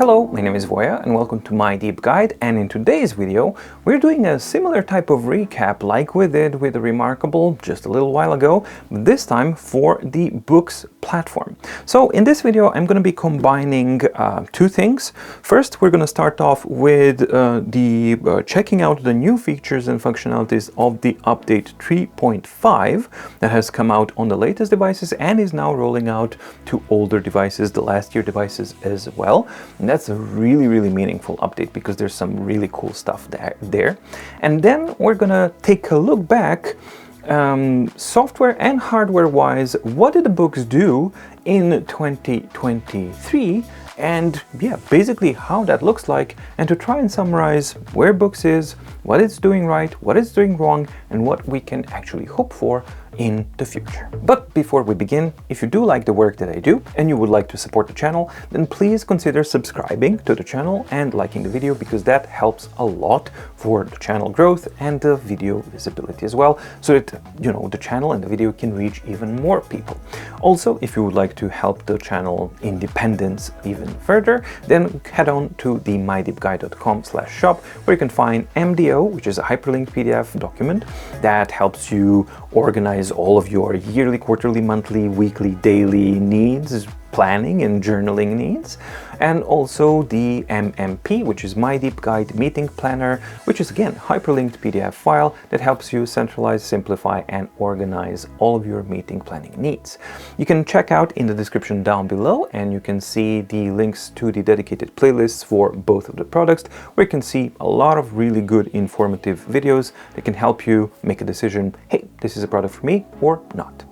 Hello, my name is Voya and welcome to My Deep Guide, and in today's video we're doing a similar type of recap like we did with the Remarkable just a little while ago, but this time for the Boox platform. So in this video I'm going to be combining two things. First, we're going to start off with checking out the new features and functionalities of the update 3.5 that has come out on the latest devices and is now rolling out to older devices, the last year devices as well. And that's a really meaningful update because there's some really cool stuff there. And then we're gonna take a look back, software and hardware wise, what did the Boox do in 2023, and yeah, basically how that looks like, and to try and summarize where Boox is, what it's doing right, what it's doing wrong, and what we can actually hope for in the future. But before we begin, if you do like the work that I do and you would like to support the channel, then please consider subscribing to the channel and liking the video, because that helps a lot for the channel growth and the video visibility as well, so that the channel and the video can reach even more people. Also, if you would like to help the channel independence even further, then head on to the mydeepguide.com/shop, where you can find MDO, which is a hyperlinked PDF document that helps you organize all of your yearly, quarterly, monthly, weekly, daily needs, planning and journaling needs, and also the MMP, which is My Deep Guide Meeting Planner, which is again hyperlinked PDF file that helps you centralize, simplify, and organize all of your meeting planning needs. You can check out in the description down below, and you can see the links to the dedicated playlists for both of the products, where you can see a lot of really good informative videos that can help you make a decision, hey, this is a product for me or not.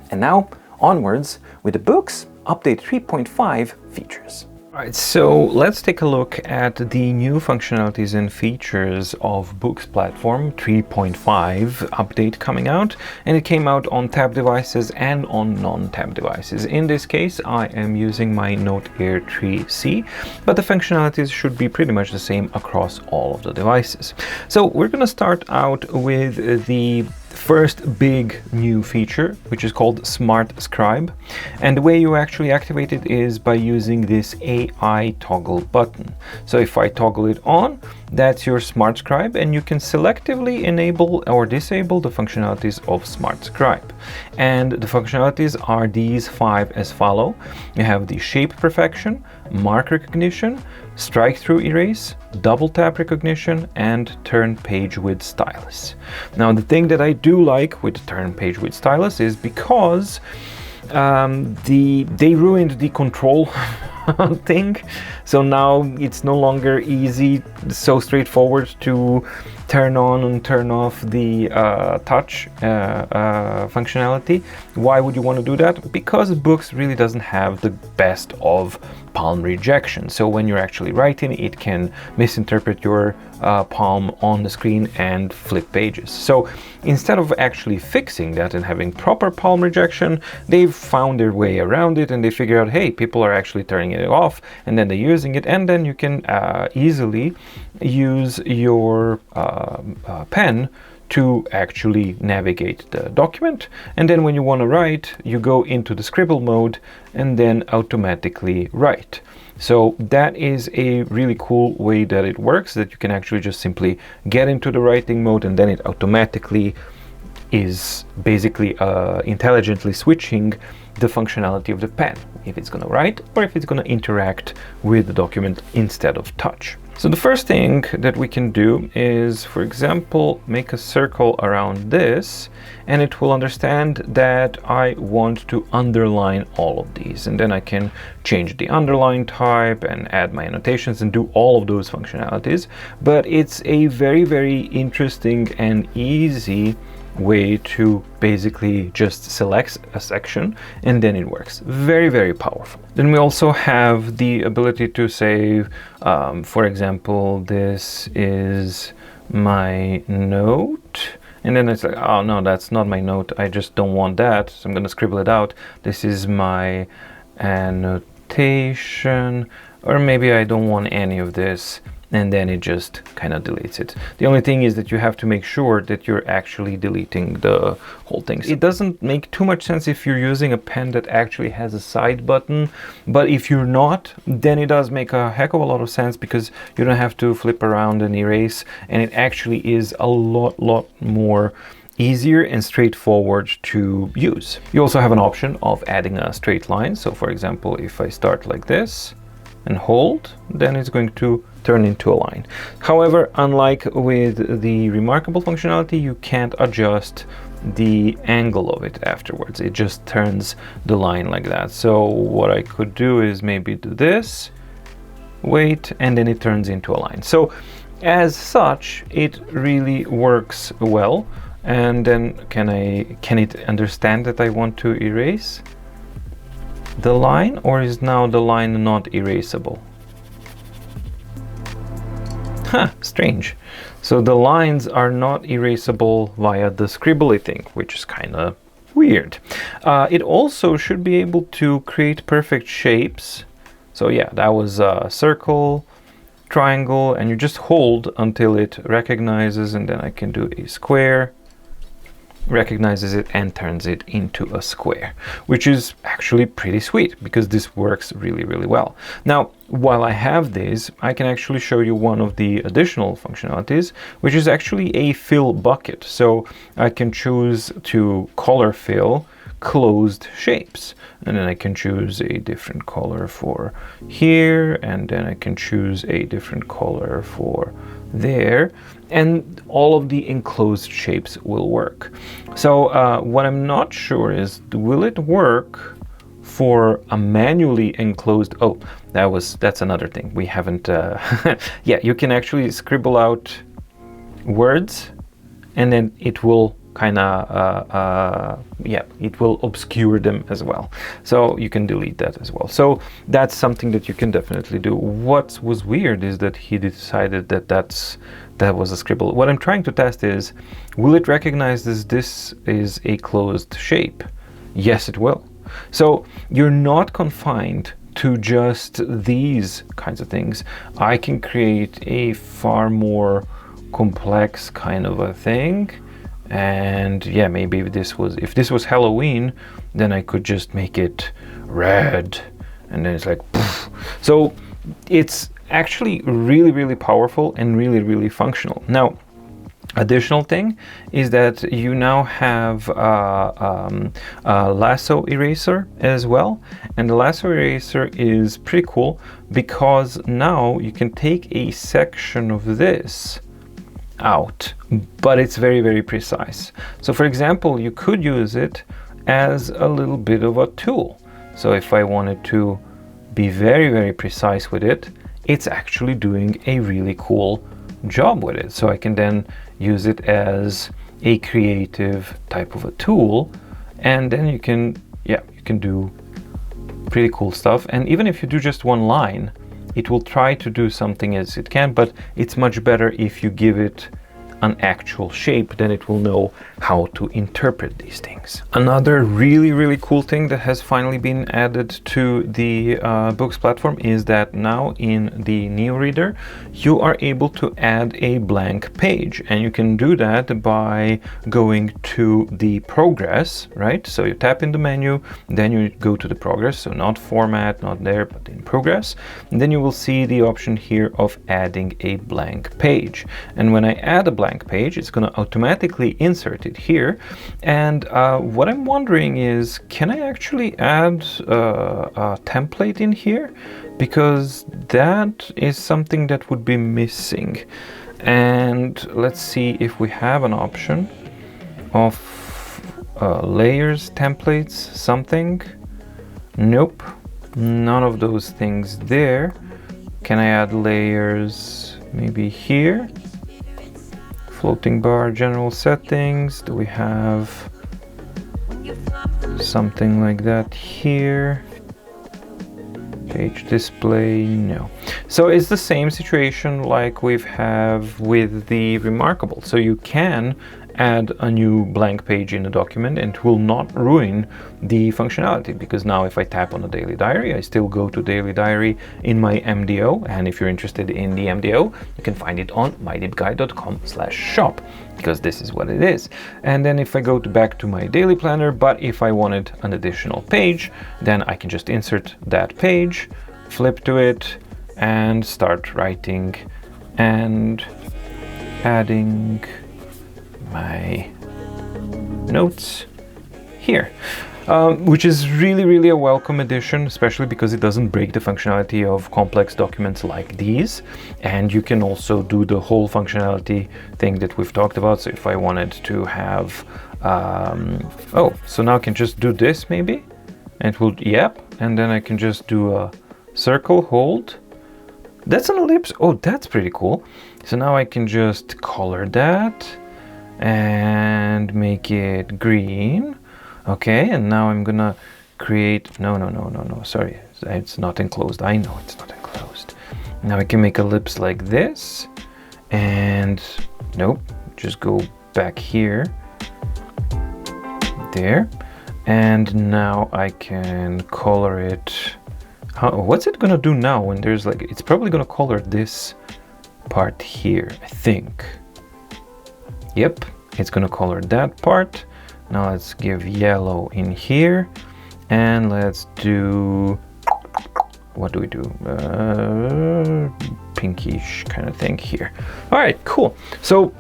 And now onwards with the Boox Update 3.5 features. Alright, so let's take a look at the new functionalities and features of Boox platform 3.5 update coming out, and it came out on tab devices and on non-tab devices. In this case, I am using my Note Air 3C, but the functionalities should be pretty much the same across all of the devices. So we're going to start out with the first big new feature, which is called Smart Scribe, and the way you actually activate it is by using this AI toggle button. So if I toggle it on, that's your Smart Scribe, and you can selectively enable or disable the functionalities of Smart Scribe. And the functionalities are these 5 as follow. You have the shape perfection, mark recognition, strike through erase, double tap recognition, and turn page with stylus. Now the thing that I do like with turn page with stylus is because they ruined the control thing. So now it's no longer easy, so straightforward to turn on and turn off the touch functionality. Why would you want to do that? Because Boox really doesn't have the best of palm rejection. So when you're actually writing, it can misinterpret your palm on the screen and flip pages. So instead of actually fixing that and having proper palm rejection, they've found their way around it, and they figure out, hey, people are actually turning it off, and then they're using it, and then you can easily use your pen to actually navigate the document. And then when you want to write, you go into the scribble mode and then automatically write. So that is a really cool way that it works, that you can actually just simply get into the writing mode, and then it automatically is basically intelligently switching the functionality of the pen, if it's going to write or if it's going to interact with the document instead of touch. So the first thing that we can do is, for example, make a circle around this, and it will understand that I want to underline all of these, and then I can change the underline type and add my annotations and do all of those functionalities. But it's a very interesting and easy way to basically just select a section, and then it works. Very powerful. Then we also have the ability to say, for example, this is my note, and then it's like, oh no, that's not my note, I just don't want that, so I'm going to scribble it out. This is my annotation, or maybe I don't want any of this, and then it just kind of deletes it. The only thing is that you have to make sure that you're actually deleting the whole thing. It doesn't make too much sense if you're using a pen that actually has a side button, but if you're not, then it does make a heck of a lot of sense, because you don't have to flip around and erase, and it actually is a lot more easier and straightforward to use. You also have an option of adding a straight line. So for example, if I start like this and hold, then it's going to turn into a line. However, unlike with the remarkable functionality, you can't adjust the angle of it afterwards. It just turns the line like that. So what I could do is maybe do this, wait, and then it turns into a line. So as such, it really works well. And then can it understand that I want to erase the line, or is now the line not erasable? Strange. So the lines are not erasable via the scribbly thing, which is kind of weird. It also should be able to create perfect shapes. So yeah, that was a circle, triangle, and you just hold until it recognizes, and then I can do a square, recognizes it and turns it into a square, which is actually pretty sweet, because this works really well. Now, while I have this, I can actually show you one of the additional functionalities, which is actually a fill bucket. So I can choose to color fill closed shapes, and then I can choose a different color for here, and then I can choose a different color for there, and all of the enclosed shapes will work. So what I'm not sure is, will it work for a manually enclosed? Oh, that's another thing we haven't yeah, you can actually scribble out words, and then it will kind of yeah, it will obscure them as well, so you can delete that as well. So that's something that you can definitely do. What was weird is that he decided that that was a scribble. What I'm trying to test is, will it recognize this is a closed shape? Yes, it will. So you're not confined to just these kinds of things. I can create a far more complex kind of a thing. And yeah, maybe if this was Halloween, then I could just make it red, and then it's like poof. So it's actually really powerful and really functional. Now, additional thing is that you now have a lasso eraser as well, and the lasso eraser is pretty cool, because now you can take a section of this out, but it's very precise. So for example, you could use it as a little bit of a tool. So if I wanted to be very precise with it, it's actually doing a really cool job with it. So I can then use it as a creative type of a tool, and then you can do pretty cool stuff. And even if you do just one line, it will try to do something as it can, but it's much better if you give it an actual shape, then it will know how to interpret these things. Another really cool thing that has finally been added to the Boox platform is that now in the Neo Reader, you are able to add a blank page, and you can do that by going to the progress, right? So you tap in the menu, then you go to the progress, so not format, not there, but in progress, and then you will see the option here of adding a blank page. And when I add a blank page, it's going to automatically insert it here. And what I'm wondering is, can I actually add a template in here? Because that is something that would be missing. And let's see if we have an option of layers, templates, something. Nope, none of those things there. Can I add layers maybe here? Floating bar, general settings. Do we have something like that here? Page display, no. So it's the same situation like we have with the Remarkable. So you can add a new blank page in the document, and it will not ruin the functionality, because now if I tap on a daily diary, I still go to daily diary in my MDO, and if you're interested in the MDO, you can find it on mydeepguide.com/shop, because this is what it is. And then if I go back to my daily planner, but if I wanted an additional page, then I can just insert that page, flip to it, and start writing and adding my notes here, which is really a welcome addition, especially because it doesn't break the functionality of complex documents like these. And you can also do the whole functionality thing that we've talked about. So if I wanted to have so now I can just do this maybe, and it will, yep, and then I can just do a circle, hold. That's an ellipse. Oh, that's pretty cool. So now I can just color that and make it green. Okay, and now I'm gonna create, no, sorry, it's not enclosed. I know it's not enclosed. Now I can make a ellipse like this, and nope, just go back here, there, and now I can color it. What's it gonna do now when there's like, it's probably gonna color this part here, I think. Yep, it's gonna color that part. Now let's give yellow in here, and let's do, what do we do? Pinkish kind of thing here. All right, cool. So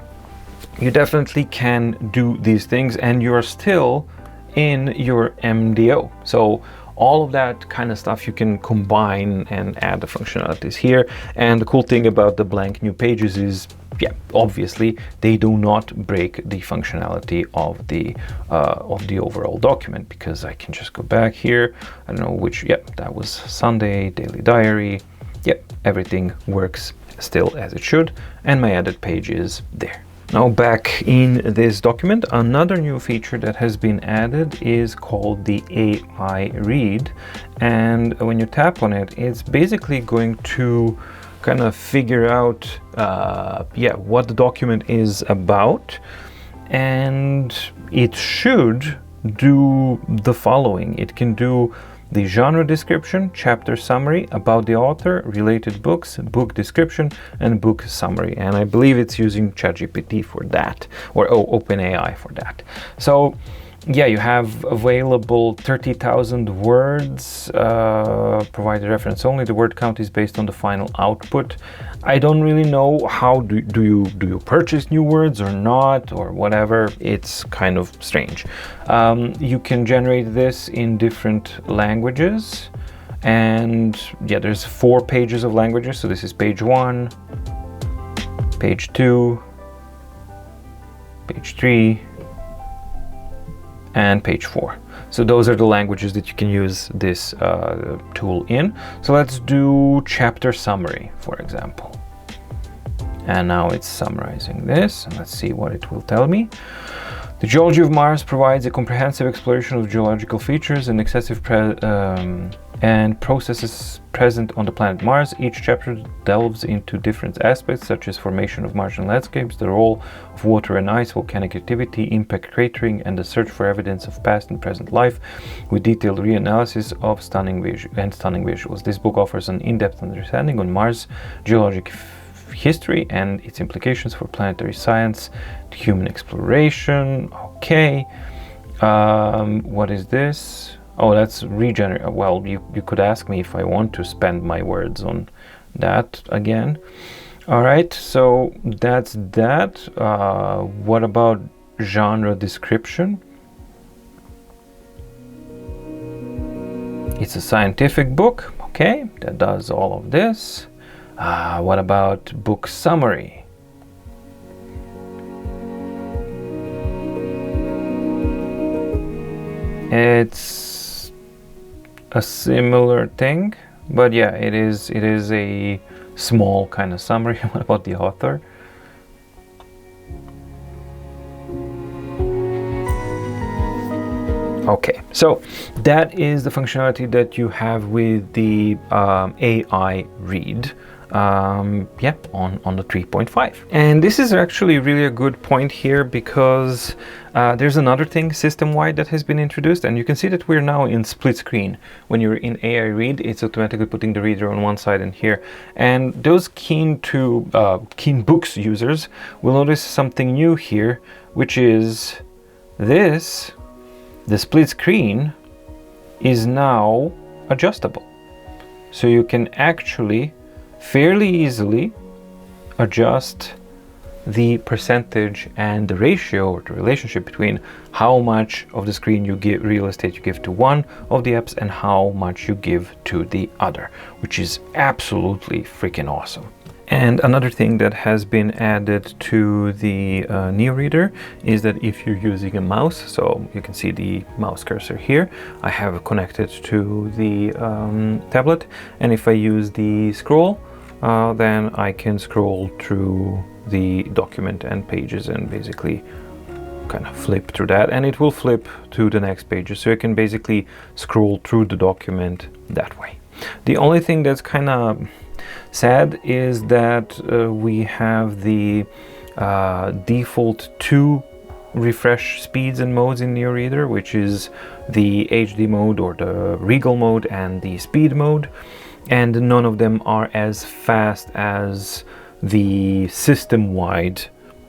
you definitely can do these things, and you're still in your MDO. So all of that kind of stuff you can combine and add the functionalities here. And the cool thing about the blank new pages is, yeah, obviously they do not break the functionality of the overall document, because I can just go back here. I don't know which, yep, that was Sunday, daily diary. Yep, everything works still as it should, and my added page is there. Now back in this document, another new feature that has been added is called the AI read. And when you tap on it, it's basically going to kind of figure out what the document is about. And it should do the following. It can do the genre description, chapter summary, about the author, related books, book description, and book summary. And I believe it's using ChatGPT for that, or OpenAI for that. So yeah, you have available 30,000 words, provided reference only. The word count is based on the final output. I don't really know how do you purchase new words or not, or whatever. It's kind of strange. You can generate this in different languages, and yeah, there's 4 pages of languages. So this is page 1, page 2, page 3, and page 4. So those are the languages that you can use this tool in. So let's do chapter summary, for example. And now it's summarizing this, and let's see what it will tell me. The geology of Mars provides a comprehensive exploration of geological features and and processes present on the planet Mars. Each chapter delves into different aspects, such as formation of Martian landscapes, the role of water and ice, volcanic activity, impact cratering, and the search for evidence of past and present life, with detailed reanalysis of stunning visuals. This book offers an in-depth understanding on Mars geologic history and its implications for planetary science, human exploration. Okay. What is this? Oh, that's regenerate. Well, you could ask me if I want to spend my words on that again. All right, so that's that. What about genre description? It's a scientific book. Okay, that does all of this. What about book summary? It's a similar thing, but yeah, it is a small kind of summary. What about the author? Okay, so that is the functionality that you have with the AI read. yeah, on the 3.5. And this is actually really a good point here, because there's another thing system-wide that has been introduced, and you can see that we're now in split screen. When you're in AI read, it's automatically putting the reader on one side and here. And those keen Boox users will notice something new here, which is this. The split screen is now adjustable. So you can actually fairly easily adjust the percentage and the ratio, or the relationship between how much of the screen you give, real estate you give to one of the apps, and how much you give to the other, which is absolutely freaking awesome. And another thing that has been added to the Neo Reader is that if you're using a mouse, so you can see the mouse cursor here, I have connected to the tablet, and if I use the scroll, then I can scroll through the document and pages and basically kind of flip through that, and it will flip to the next pages. So you can basically scroll through the document that way. The only thing that's kind of sad is that we have the default 2 refresh speeds and modes in Neo Reader, which is the HD mode or the Regal mode and the speed mode, and none of them are as fast as the system-wide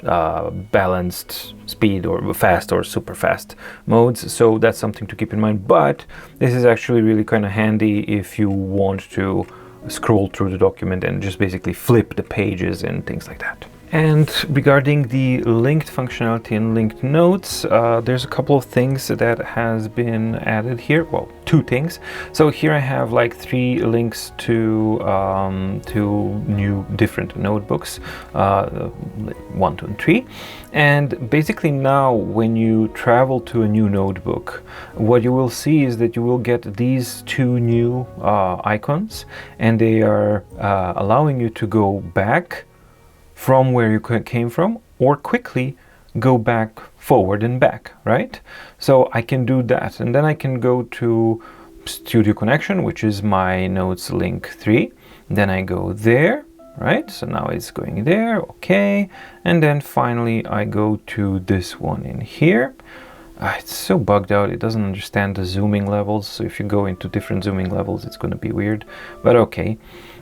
balanced speed or fast or super fast modes. So that's something to keep in mind, but this is actually really kind of handy if you want to scroll through the document and just basically flip the pages and things like that. And regarding the linked functionality and linked notes, there's a couple of things that has been added here. Well, 2 things. So here I have like 3 links to new different notebooks, 1, 2, and 3. And basically now when you travel to a new notebook, what you will see is that you will get these 2 new icons, and they are allowing you to go back from where you came from, or quickly go back forward and back, right? So I can do that, and then I can go to Studio Connection, which is my notes link 3. Then I go there, right? So now it's going there, okay. And then finally I go to this one in here. It's so bugged out, it doesn't understand the zooming levels, so if you go into different zooming levels it's going to be weird, but okay.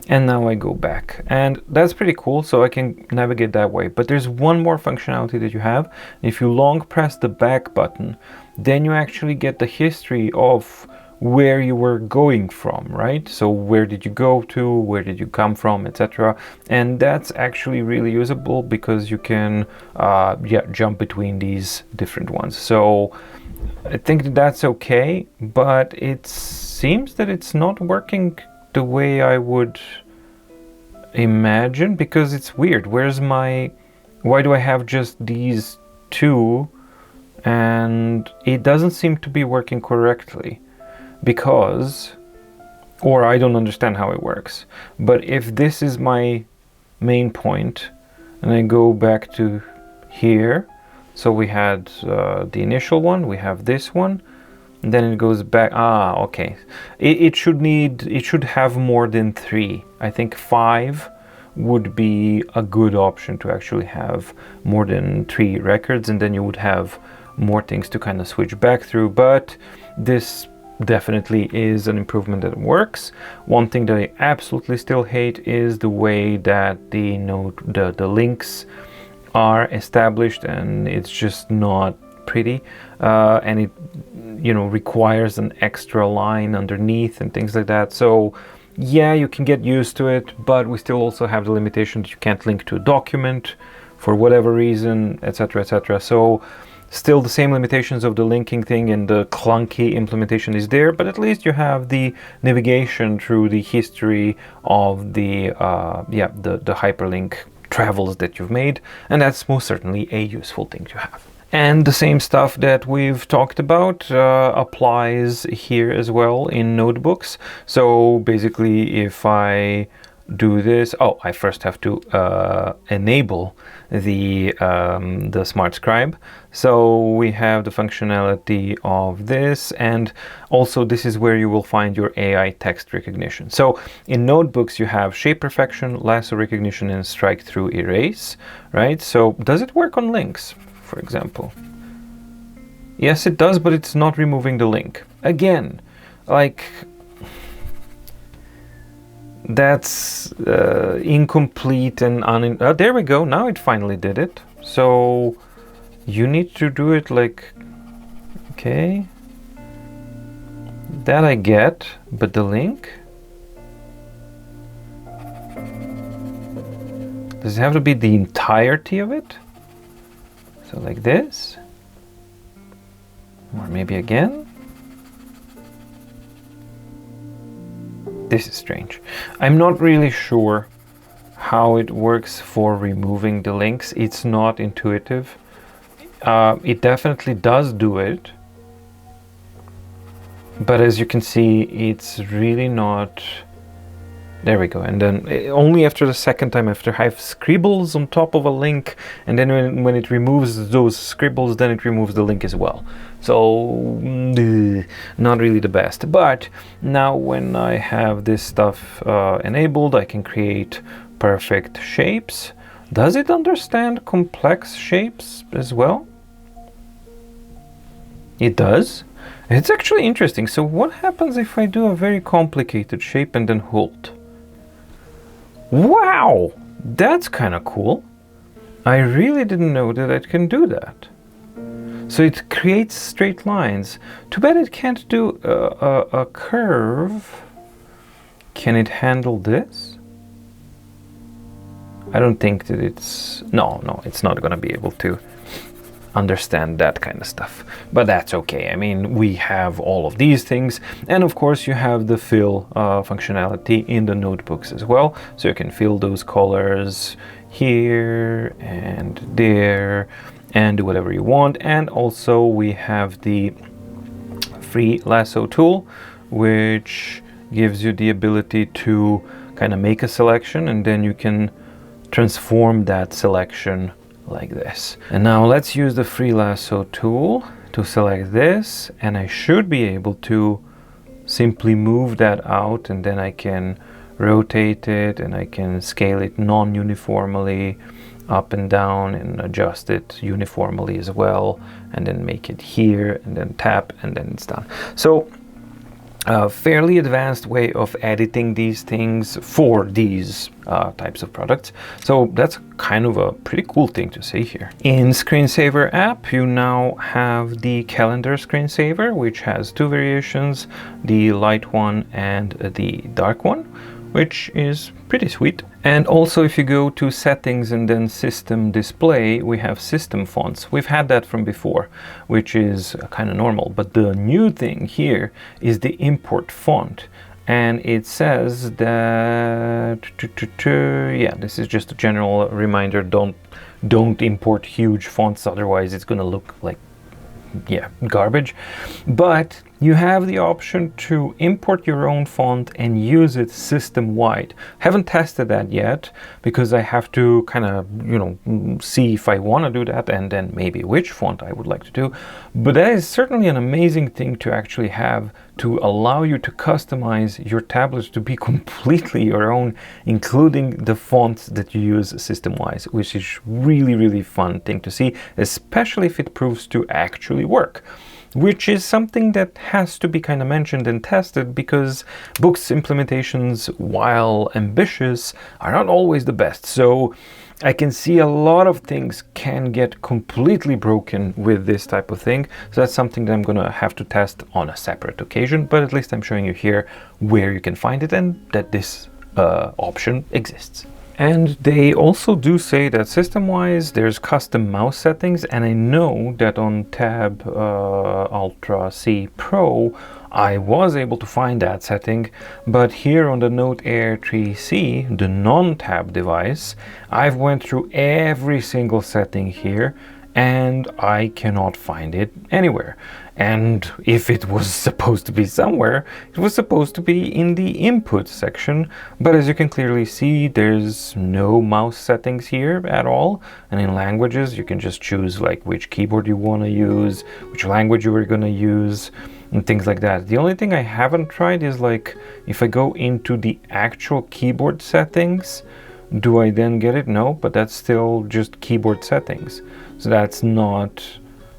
And now I go back, and that's pretty cool, so I can navigate that way. But there's one more functionality that you have. If you long press the back button, then you actually get the history of where you were going from, right? So where did you go to, where did you come from, etc. And that's actually really usable because you can jump between these different ones. So I think that's okay, but it seems that it's not working the way I would imagine, because it's weird. Why do I have just these 2 and it doesn't seem to be working correctly? Because, or I don't understand how it works, but if this is my main point and I go back to here, so we had the initial one, we have this one, and then it goes back. Okay. It should have more than 3. I think 5 would be a good option to actually have more than 3 records, and then you would have more things to kind of switch back through. But this definitely is an improvement that works. One thing that I absolutely still hate is the way that the links are established, and it's just not pretty, and it requires an extra line underneath and things like that. So yeah, you can get used to it, but we still also have the limitation that you can't link to a document for whatever reason, etc., etc. So still the same limitations of the linking thing, and the clunky implementation is there, but at least you have the navigation through the history of the hyperlink travels that you've made, and that's most certainly a useful thing to have. And the same stuff that we've talked about applies here as well in notebooks. So basically, if I do this, oh, I first have to enable the Smart Scribe. So we have the functionality of this, and also this is where you will find your AI text recognition. So in notebooks you have shape perfection, lasso recognition, and strike through erase, right? So does it work on links, for example? Yes, it does, but it's not removing the link. Again, like, that's incomplete and there we go, now it finally did it. So you need to do it like, okay, that I get, but the link, does it have to be the entirety of it? So like this, or maybe again. This is strange. I'm not really sure how it works for removing the links. It's not intuitive. It definitely does do it, but as you can see, it's really not. There we go. And then only after the second time, after I have scribbles on top of a link, and then when it removes those scribbles, then it removes the link as well. So not really the best. But now when I have this stuff enabled, I can create perfect shapes. Does it understand complex shapes as well? It does. It's actually interesting. So what happens if I do a very complicated shape and then hold? Wow, that's kind of cool. I really didn't know that it can do that. So it creates straight lines. Too bad it can't do a curve. Can it handle this? I don't think that it's... No, it's not going to be able to understand that kind of stuff, but that's okay. I mean, we have all of these things, and of course you have the fill functionality in the notebooks as well, so you can fill those colors here and there and do whatever you want. And also we have the free lasso tool, which gives you the ability to kind of make a selection, and then you can transform that selection like this. And now let's use the free lasso tool to select this, and I should be able to simply move that out, and then I can rotate it and I can scale it non-uniformly up and down and adjust it uniformly as well, and then make it here and then tap and then it's done. So a fairly advanced way of editing these things for these types of products. So that's kind of a pretty cool thing to see here. In Screensaver app, you now have the calendar screensaver, which has two variations, the light one and the dark one, which is pretty sweet. And also if you go to settings and then system display, we have system fonts. We've had that from before, which is kind of normal, but the new thing here is the import font. And it says that, yeah, this is just a general reminder, don't import huge fonts, otherwise it's gonna look like, yeah, garbage. But you have the option to import your own font and use it system-wide. Haven't tested that yet because I have to kind of, see if I want to do that and then maybe which font I would like to do. But that is certainly an amazing thing to actually have, to allow you to customize your tablets to be completely your own, including the fonts that you use system-wise, which is really, really fun thing to see, especially if it proves to actually work. Which is something that has to be kind of mentioned and tested, because Boox implementations, while ambitious, are not always the best. So I can see a lot of things can get completely broken with this type of thing. So that's something that I'm going to have to test on a separate occasion, but at least I'm showing you here where you can find it and that this option exists. And they also do say that system-wise there's custom mouse settings, and I know that on Tab Ultra C Pro I was able to find that setting, but here on the Note Air 3C, the non-tab device, I've went through every single setting here and I cannot find it anywhere. And if it was supposed to be somewhere, it was supposed to be in the input section, but as you can clearly see, there's no mouse settings here at all. And in languages, you can just choose like which keyboard you want to use, which language you were going to use, and things like that. The only thing I haven't tried is like if I go into the actual keyboard settings, do I then get it? No, but that's still just keyboard settings. So that's not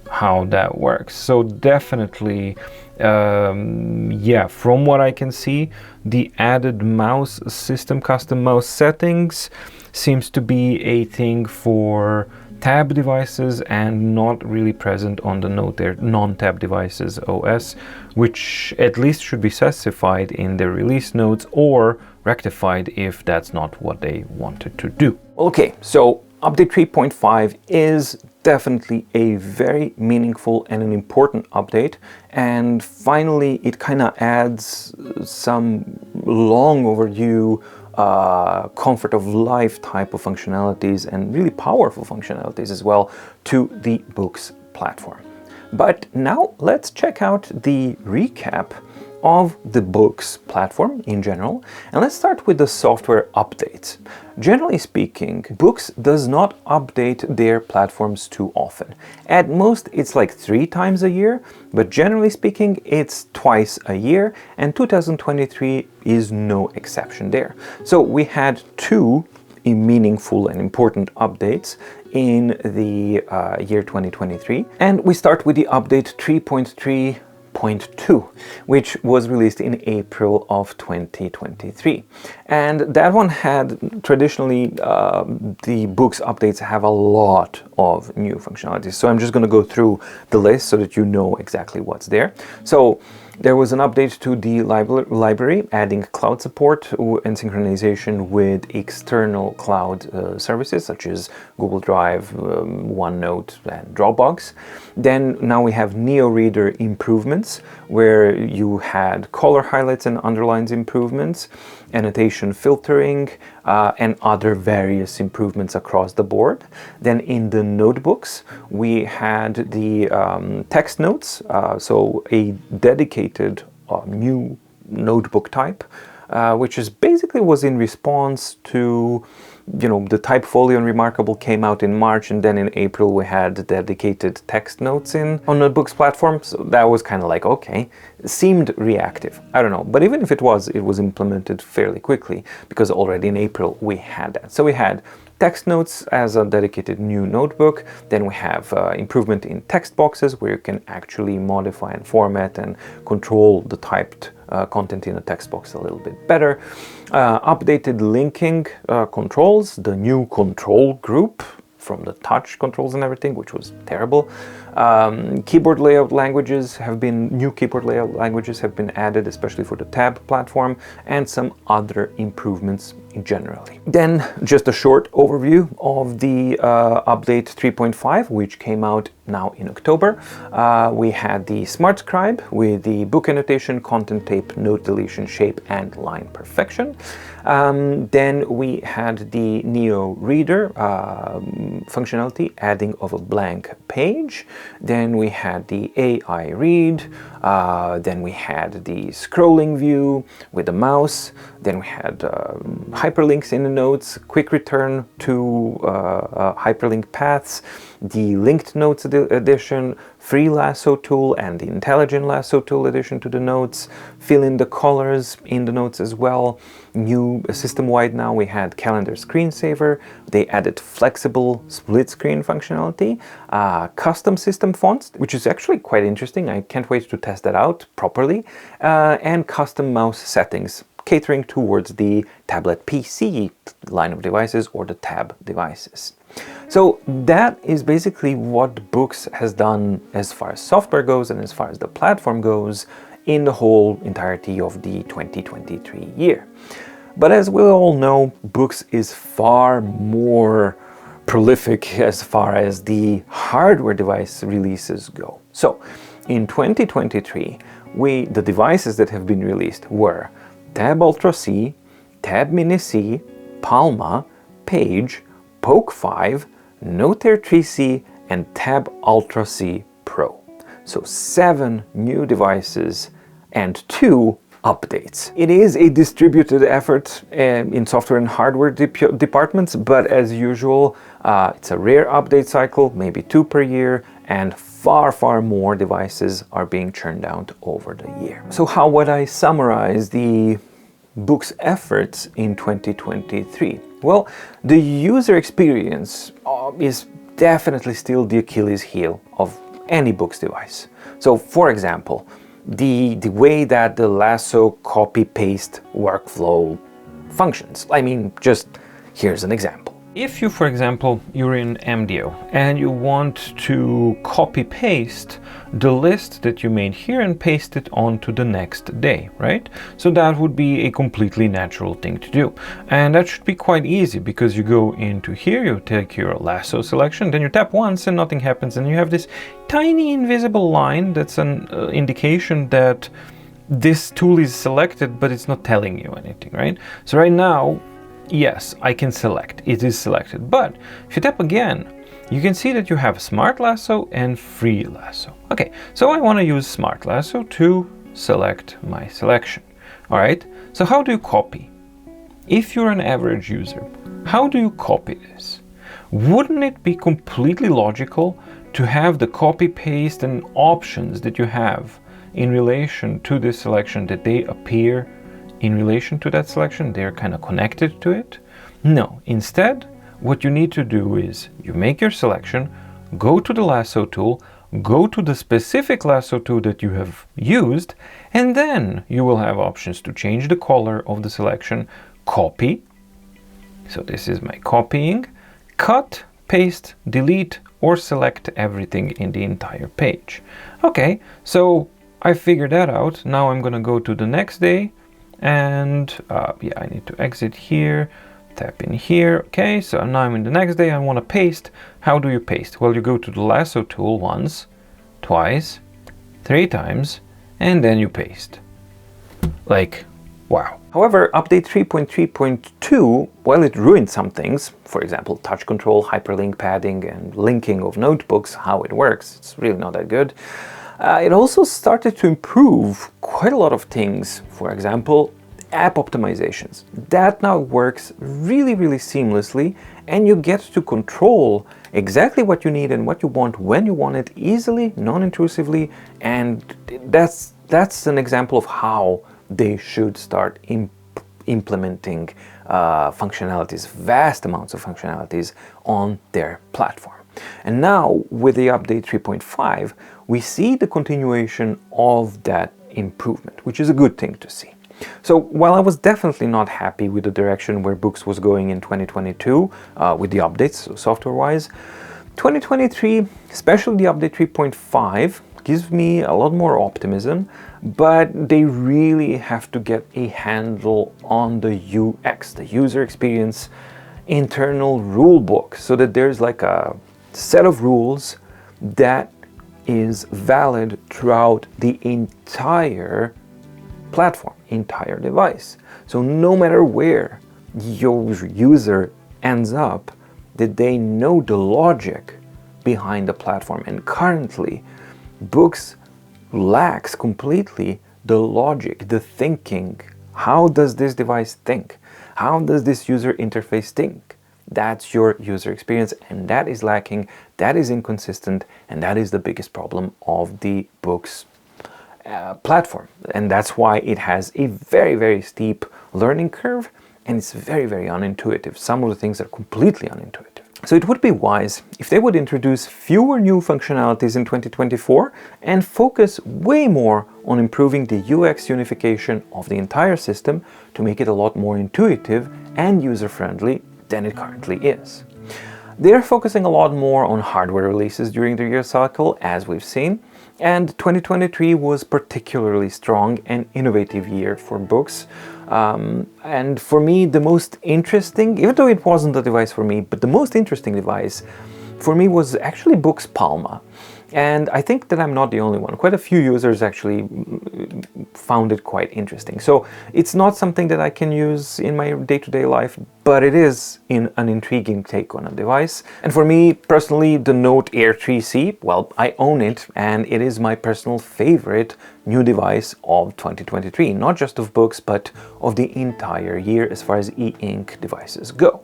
how that works. So definitely, yeah, from what I can see, the added mouse system custom mouse settings seems to be a thing for tab devices and not really present on the note there, non-tab devices OS, which at least should be specified in the release notes or rectified if that's not what they wanted to do. Okay, so update 3.5 is definitely a very meaningful and an important update, and finally it kind of adds some long overdue comfort of life type of functionalities and really powerful functionalities as well to the Boox platform. But now let's check out the recap of the Boox platform in general, and let's start with the software updates. Generally speaking, Boox does not update their platforms too often. At most, it's like 3 times a year, but generally speaking, it's twice a year, and 2023 is no exception there. So we had 2 meaningful and important updates in the year 2023, and we start with the update 3.3.2, which was released in April of 2023. And that one had, traditionally, the Boox updates have a lot of new functionalities. So I'm just going to go through the list so that you know exactly what's there. So there was an update to the library, adding cloud support and synchronization with external cloud services such as Google Drive, OneNote, and Dropbox. Then now we have Neo Reader improvements, where you had color highlights and underlines improvements, annotation filtering, and other various improvements across the board. Then in the notebooks, we had the text notes, so a dedicated new notebook type, which is basically was in response to, you know, the Typefolio and Remarkable came out in March, and then in April we had dedicated text notes on Boox platform. So that was kind of like, okay, it seemed reactive. I don't know, but even if it was implemented fairly quickly because already in April we had that. So we had text notes as a dedicated new notebook. Then we have improvement in text boxes, where you can actually modify and format and control the typed content in a text box a little bit better. Updated linking controls, the new control group from the touch controls and everything, which was terrible. Keyboard layout languages have been, new keyboard layout languages have been added, especially for the tab platform, and some other improvements generally. Then just a short overview of the update 3.5, which came out now in October. We had the Smart Scribe with the book annotation, content tape, note deletion, shape, and line perfection. Then we had the Neo Reader functionality, adding of a blank page. Then we had the AI read. Then we had the scrolling view with the mouse. Then we had hyperlinks in the notes, quick return to hyperlink paths, the linked notes addition, free Lasso tool, and the intelligent Lasso tool addition to the notes, fill in the colors in the notes as well. New system-wide now we had calendar screensaver. They added flexible split screen functionality, custom system fonts, which is actually quite interesting. I can't wait to test that out properly, and custom mouse settings, catering towards the tablet PC line of devices or the tab devices. So that is basically what Boox has done as far as software goes and as far as the platform goes in the whole entirety of the 2023 year. But as we all know, Boox is far more prolific as far as the hardware device releases go. So in 2023, the devices that have been released were Tab Ultra C, Tab Mini C, Palma, Page, Poke 5, Note Air 3C, and Tab Ultra C Pro. So 7 new devices and 2 updates. It is a distributed effort in software and hardware departments, but as usual, it's a rare update cycle, maybe 2 per year, and far more devices are being churned out over the year. So how would I summarize the Boox efforts in 2023? Well, the user experience is definitely still the Achilles heel of any Boox device. So for example, the way that the Lasso copy-paste workflow functions. I mean, just here's an example. If you, for example, you're in MDO and you want to copy-paste the list that you made here and paste it onto the next day, right? So that would be a completely natural thing to do. And that should be quite easy because you go into here, you take your Lasso selection, then you tap once and nothing happens. And you have this tiny invisible line that's an indication that this tool is selected, but it's not telling you anything, right? So right now, yes, I can select, it is selected, but if you tap again, you can see that you have Smart Lasso and Free Lasso. Okay, so I want to use Smart Lasso to select my selection. All right, so how do you copy? If you're an average user, how do you copy this? Wouldn't it be completely logical to have the copy, paste, and options that you have in relation to this selection, that they appear in relation to that selection, they're kind of connected to it? No, instead, what you need to do is you make your selection, go to the Lasso tool, go to the specific Lasso tool that you have used, and then you will have options to change the color of the selection, copy, so this is my copying, cut, paste, delete, or select everything in the entire page. Okay, so I figured that out. Now I'm gonna go to the next day, and yeah, I need to exit here, tap in here. Okay, so now I'm in the next day, I want to paste. How do you paste? Well, you go to the Lasso tool once, twice, 3 times, and then you paste. Like, wow. However, update 3.3.2, well, it ruined some things. For example, touch control, hyperlink padding, and linking of notebooks, how it works. It's really not that good. It also started to improve quite a lot of things. For example, app optimizations. That now works really seamlessly, and you get to control exactly what you need and what you want when you want it, easily, non-intrusively, and that's an example of how they should start implementing functionalities, vast amounts of functionalities on their platform. And now with the update 3.5, we see the continuation of that improvement, which is a good thing to see. So while I was definitely not happy with the direction where Boox was going in 2022 with the updates software-wise, 2023, especially the update 3.5, gives me a lot more optimism, but they really have to get a handle on the UX, the user experience, internal rule book, so that there's like a set of rules that is valid throughout the entire platform, entire device. So no matter where your user ends up, that they know the logic behind the platform. And currently, Boox lacks completely the logic, the thinking. How does this device think? How does this user interface think? That's your user experience, and that is lacking, that is inconsistent, and that is the biggest problem of the Boox platform. And that's why it has a very steep learning curve, and it's very unintuitive. Some of the things are completely unintuitive. So it would be wise if they would introduce fewer new functionalities in 2024 and focus way more on improving the UX unification of the entire system to make it a lot more intuitive and user-friendly than it currently is. They're focusing a lot more on hardware releases during the year cycle, as we've seen, and 2023 was particularly strong and innovative year for Boox. And for me, the most interesting, even though it wasn't the device for me, but the most interesting device for me was actually Boox Palma. And I think that I'm not the only one. Quite a few users actually found it quite interesting. So it's not something that I can use in my day-to-day life, but it is an intriguing take on a device. And for me personally, the Note Air 3C, well, I own it, and it is my personal favorite new device of 2023, not just of books, but of the entire year as far as e-ink devices go.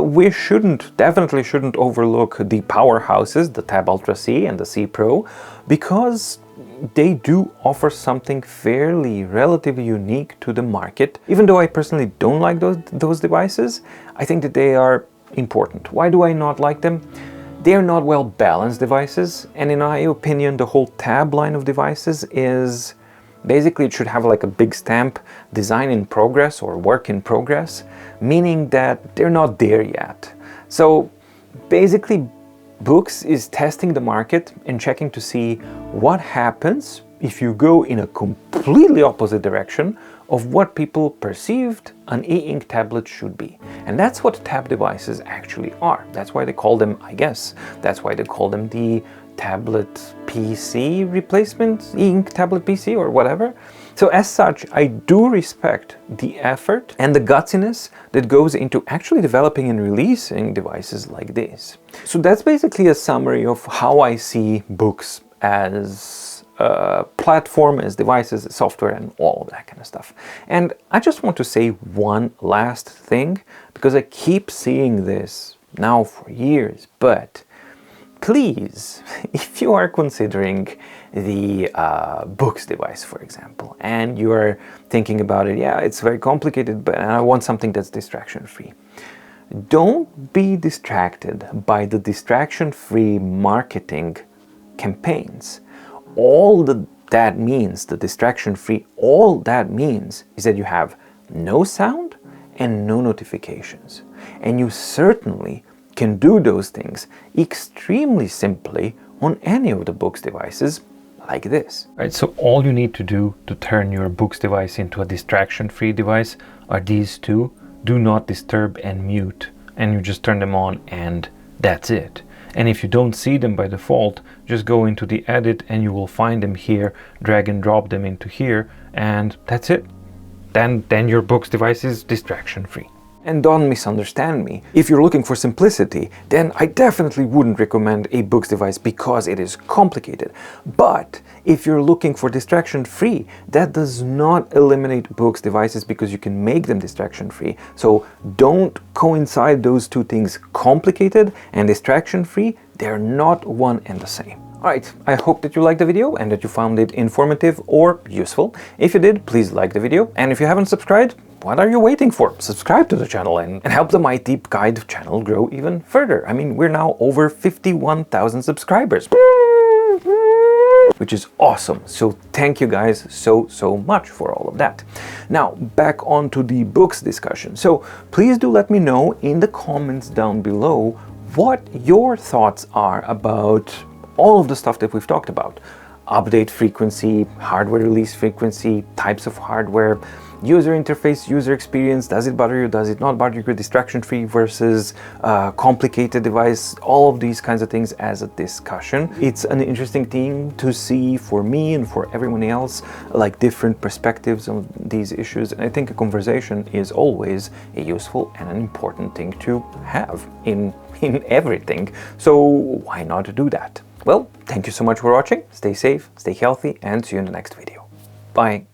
We definitely shouldn't overlook the powerhouses, the Tab Ultra C and the C Pro, because they do offer something relatively unique to the market. Even though I personally don't like those devices, I think that they are important. Why do I not like them? They are not well balanced devices, and in my opinion, the whole Tab line of devices is basically, it should have like a big stamp, design in progress or work in progress, meaning that they're not there yet. So basically, Boox is testing the market and checking to see what happens if you go in a completely opposite direction of what people perceived an e-ink tablet should be. And that's what tab devices actually are. That's why they call them, I guess, that's why they call them the tablet PC replacement, e-ink tablet PC or whatever. So as such, I do respect the effort and the gutsiness that goes into actually developing and releasing devices like this. So that's basically a summary of how I see Boox as a platform, as devices, as software, and all of that kind of stuff. And I just want to say one last thing, because I keep seeing this now for years, but please, if you are considering the Boox device, for example, and you are thinking about it, yeah, it's very complicated, but I want something that's distraction-free. Don't be distracted by the distraction-free marketing campaigns. All that means, the distraction-free, all that means is that you have no sound and no notifications. And you certainly can do those things extremely simply on any of the Boox devices like this. Right, so all you need to do to turn your Boox device into a distraction-free device are these two: do not disturb and mute, and you just turn them on and that's it. And if you don't see them by default, just go into the edit and you will find them here, drag and drop them into here, and that's it. Then your Boox device is distraction-free. And don't misunderstand me. If you're looking for simplicity, then I definitely wouldn't recommend a Boox device because it is complicated. But if you're looking for distraction-free, that does not eliminate Boox devices because you can make them distraction-free. So don't coincide those two things, complicated and distraction-free. They're not one and the same. Alright, I hope that you liked the video and that you found it informative or useful. If you did, please like the video. And if you haven't subscribed, what are you waiting for? Subscribe to the channel and help the mydeepguide channel grow even further. I mean, we're now over 51,000 subscribers, which is awesome. So thank you guys so much for all of that. Now, back onto the Boox discussion. So please do let me know in the comments down below what your thoughts are about all of the stuff that we've talked about. Update frequency, hardware release frequency, types of hardware, user interface, user experience, does it bother you, does it not bother you, distraction-free versus complicated device, all of these kinds of things as a discussion. It's an interesting thing to see for me and for everyone else, like different perspectives on these issues. And I think a conversation is always a useful and an important thing to have in everything. So why not do that? Well, thank you so much for watching. Stay safe, stay healthy, and see you in the next video. Bye.